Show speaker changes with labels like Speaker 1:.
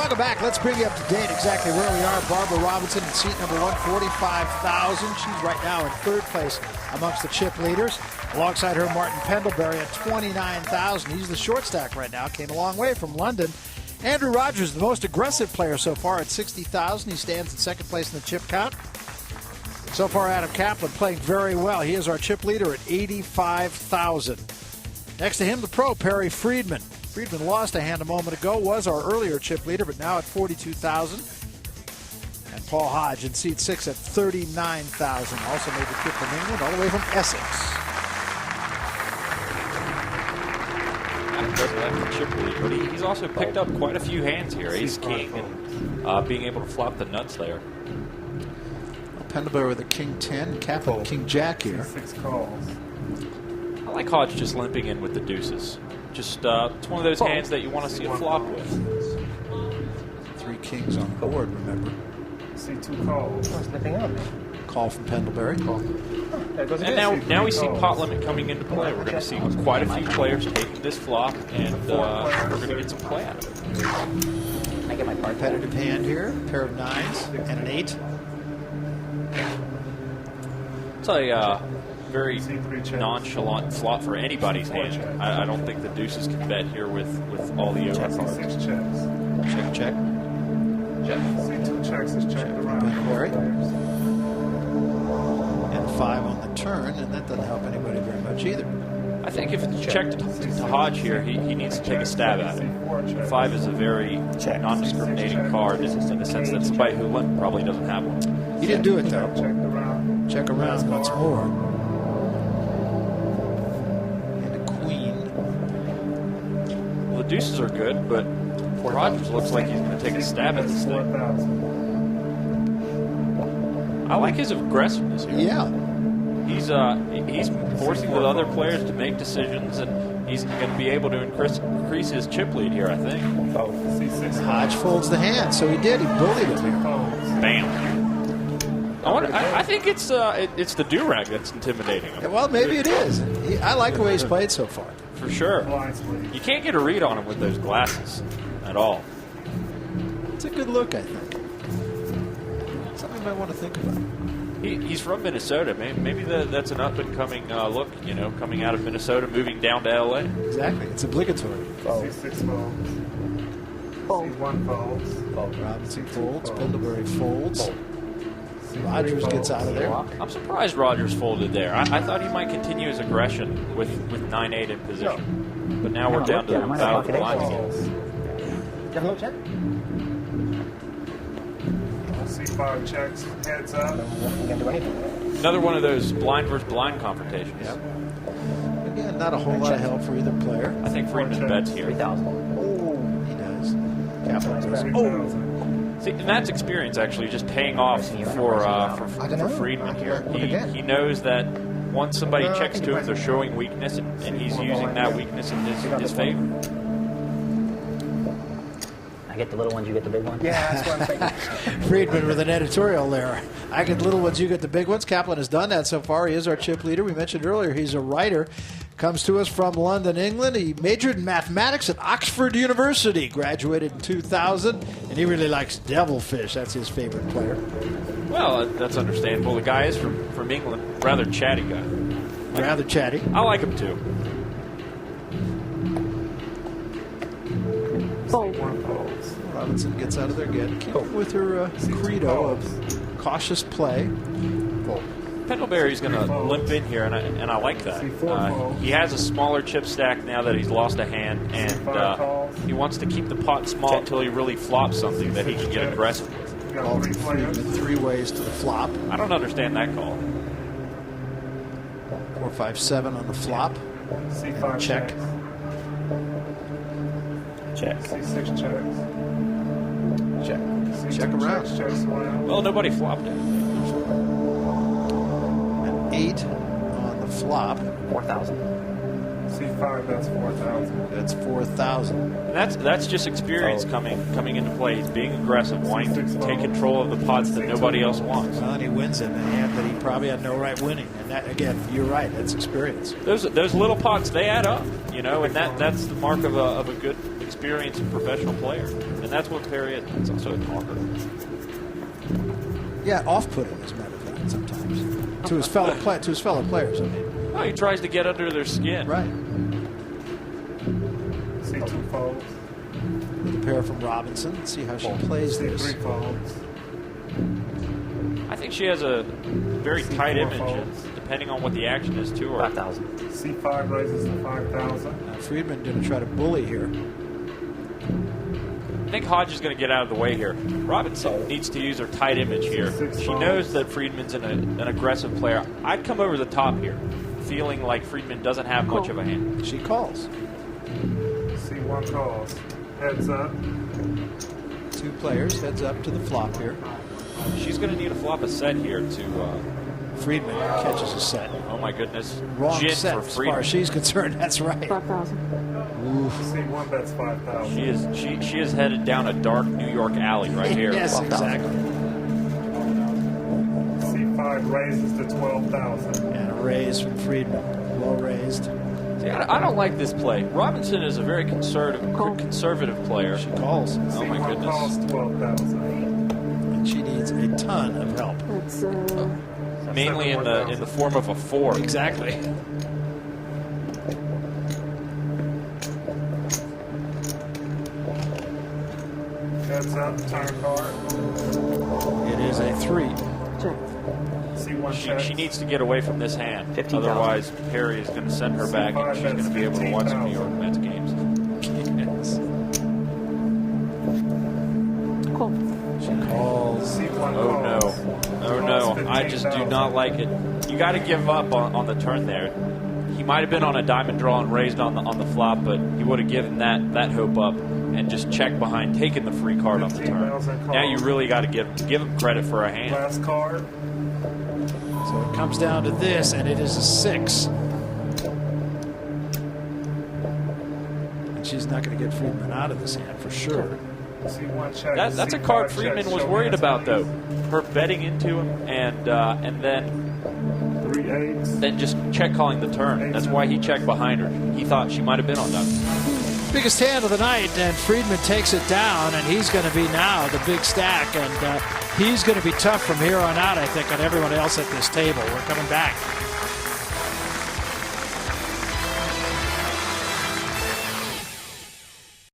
Speaker 1: Welcome back. Let's bring you up to date exactly where we are. Barbara Robinson in seat number 145,000. She's right now in third place amongst the chip leaders. Alongside her, Martin Pendlebury at 29,000. He's the short stack right now. Came a long way from London. Andrew Rogers, the most aggressive player so far at 60,000. He stands in second place in the chip count. So far, Adam Kaplan playing very well. He is our chip leader at 85,000. Next to him, the pro, Perry Friedman. Friedman lost a hand a moment ago, was our earlier chip leader, but now at 42,000. And Paul Hodge in seat 6 at 39,000. Also made the trip from England, all the way from Essex.
Speaker 2: Adam doesn't have the chip lead, but he's also picked up quite a few hands here. Ace King and being able to flop the nuts there.
Speaker 1: Pendlebury with a King 10, Kaplan King Jack here.
Speaker 3: 6 calls.
Speaker 2: I like Hodge just limping in with the deuces. Just it's one of those hands that you want to see a flop with.
Speaker 1: 3 kings on the board, remember.
Speaker 3: See 2 calls.
Speaker 4: Oh, slipping up.
Speaker 1: Call from Pendlebury.
Speaker 2: And now we see pot limit coming into play. We're going to see quite a few players taking this flop, and we're going to get some play out of it.
Speaker 4: I get my part.
Speaker 1: Competitive hand here, pair of 9s and an 8.
Speaker 2: It's a very nonchalant flop for anybody's hand. I don't think the deuces can bet here with all the over cards.
Speaker 3: 6 checks.
Speaker 1: Check, check.
Speaker 3: See 2 checks is checked around.
Speaker 1: Pendlebury. And 5 on the turn, and that doesn't help anybody very much either.
Speaker 2: I think if it's checked to Hodge here, he needs to take a stab at it. 5 is a very non-discriminating card in the sense that somebody who limp probably doesn't have one.
Speaker 1: He didn't do it, though.
Speaker 3: Checked around.
Speaker 1: Check around once more. And a queen.
Speaker 2: Well, the deuces are good, but Rogers looks like he's going to take a stab at this thing.
Speaker 3: 4,000.
Speaker 2: I like his aggressiveness here.
Speaker 1: Yeah.
Speaker 2: He's forcing the other players to make decisions, and he's going to be able to increase his chip lead here, I think.
Speaker 3: C6.
Speaker 1: Hodge folds the hand, so he did. He bullied him here.
Speaker 2: Bam. I think it's the do-rag that's intimidating him.
Speaker 1: Yeah, well, maybe it is. I like the way he's played so far.
Speaker 2: For sure. You can't get a read on him with those glasses at all.
Speaker 1: It's a good look, I think. Something you might want to think about.
Speaker 2: He's from Minnesota. Maybe that's an up-and-coming look, coming out of Minnesota, moving down to L.A.
Speaker 1: Exactly. It's obligatory.
Speaker 3: C6 folds. C1 folds.
Speaker 1: Robinson folds. Pendlebury folds. Rogers gets out of there.
Speaker 2: I'm surprised Rogers folded there. I thought he might continue his aggression with 9-8 in position. But now we're down to the battle of the lines again.
Speaker 4: Just a little check.
Speaker 3: C5 checks. Heads up.
Speaker 4: You can do anything.
Speaker 2: Another one of those blind versus blind confrontations.
Speaker 1: Yep. Again, not a whole lot of help for either player.
Speaker 2: I think Friedman bets here.
Speaker 4: 3,000.
Speaker 1: Oh, he does. Kaplan goes, oh.
Speaker 2: See, and that's experience actually just paying off for Friedman here. He knows that once somebody checks to him, they're showing weakness, and he's using that weakness in his favor.
Speaker 4: I get the little ones, you get the big ones.
Speaker 3: Yeah, that's what I'm thinking.
Speaker 1: Friedman with an editorial there. I get the little ones, you get the big ones. Kaplan has done that so far. He is our chip leader. We mentioned earlier he's a writer. Comes to us from London, England. He majored in mathematics at Oxford University. Graduated in 2000. And he really likes devilfish. That's his favorite player.
Speaker 2: Well, that's understandable. The guy is from England. Rather chatty guy.
Speaker 1: Rather chatty.
Speaker 2: I like him too.
Speaker 1: Robinson gets out of there again. Keeping with her credo of cautious play.
Speaker 2: Pendlebury's going to limp in here, and I like that. He has a smaller chip stack now that he's lost a hand, and he wants to keep the pot small until he really flops something that he can get aggressive with.
Speaker 1: Call from Friedman 3 ways to the flop.
Speaker 2: I don't understand that call.
Speaker 1: 4, 5, 7 on the flop.
Speaker 3: C5
Speaker 1: Check.
Speaker 4: Check.
Speaker 3: C6 checks.
Speaker 1: Check.
Speaker 3: C2
Speaker 1: Check around.
Speaker 3: checks around.
Speaker 2: Well, nobody flopped it.
Speaker 1: 8 on the flop.
Speaker 4: 4,000.
Speaker 3: C5, that's 4,000.
Speaker 1: That's 4,000.
Speaker 2: And that's just experience coming into play. He's being aggressive, wanting to take control of the pots that nobody else wants.
Speaker 1: Well, and he wins it in a hand that he probably had no right winning. And that, again, you're right. That's experience.
Speaker 2: Those little pots, they add up, you know, and that's the mark of a good, experienced professional player. And that's what Perry is. He's also a talker.
Speaker 1: Yeah, off-putting, as a matter of fact, sometimes to his fellow players. I mean,
Speaker 2: Oh, he tries to get under their skin.
Speaker 1: right.
Speaker 3: C2 folds.
Speaker 1: With a pair from Robinson. See how she plays this.
Speaker 3: C3 folds.
Speaker 2: I think she has a very tight image, and depending on what the action is to her.
Speaker 4: 5,000.
Speaker 3: C5 raises to 5,000.
Speaker 1: Now, Friedman going to try to bully here.
Speaker 2: I think Hodge is going to get out of the way here. Robinson needs to use her tight image here. She knows that Friedman's an aggressive player. I'd come over the top here, feeling like Friedman doesn't have much of a hand.
Speaker 1: She calls.
Speaker 3: C1 calls. Heads up.
Speaker 1: Two players, heads up to the flop here.
Speaker 2: She's going to need to flop a set here to...
Speaker 1: Friedman catches a set.
Speaker 2: oh my goodness.
Speaker 1: Wrong
Speaker 2: Gin
Speaker 1: set
Speaker 2: for
Speaker 1: as far
Speaker 2: Friedman.
Speaker 1: as she's concerned. That's right.
Speaker 5: 5,000.
Speaker 3: C1 bets 5,000.
Speaker 2: She is headed down a dark New York alley right here.
Speaker 1: Yes, exactly.
Speaker 3: C5 raises to 12,000.
Speaker 1: And a raise from Friedman. Low raised.
Speaker 2: See, I don't like this play. Robinson is a very conservative player.
Speaker 1: She calls.
Speaker 2: Oh my
Speaker 3: C1
Speaker 2: goodness.
Speaker 3: calls 12,000.
Speaker 1: And she needs a ton of help.
Speaker 5: That's
Speaker 2: Mainly in the form of a 4.
Speaker 1: Exactly.
Speaker 3: Heads up, turn card.
Speaker 1: It is a 3.
Speaker 5: check.
Speaker 3: C1 checks.
Speaker 2: She needs to get away from this hand.
Speaker 4: 15,000.
Speaker 2: Otherwise, Perry is going to send her back, and she's going to be able to watch some New York Mets games.
Speaker 1: Yes.
Speaker 5: Cool.
Speaker 1: She calls.
Speaker 3: C1
Speaker 2: Oh no.
Speaker 3: calls.
Speaker 2: Oh no. I just do not like it. You got to give up on the turn there. He might have been on a diamond draw and raised on the flop, but he would have given that hope up and just checked behind, taking the free card on the turn.
Speaker 3: 15,000
Speaker 2: Now you really got to give him credit for a hand.
Speaker 3: Last card.
Speaker 1: So it comes down to this, and it is a 6. And she's not going to get Friedman out of this hand for sure.
Speaker 3: C1 checks.
Speaker 2: That's a
Speaker 3: C5
Speaker 2: card
Speaker 3: checks,
Speaker 2: Friedman was
Speaker 3: show
Speaker 2: worried
Speaker 3: hands,
Speaker 2: about, though.
Speaker 3: please.
Speaker 2: Her betting into him and then
Speaker 3: 3 8s.
Speaker 2: then just check calling the turn. That's why he checked behind her. He thought she might have been on that.
Speaker 1: Biggest hand of the night, and Friedman takes it down, and he's going to be now the big stack, and he's going to be tough from here on out, I think, on everyone else at this table. We're coming back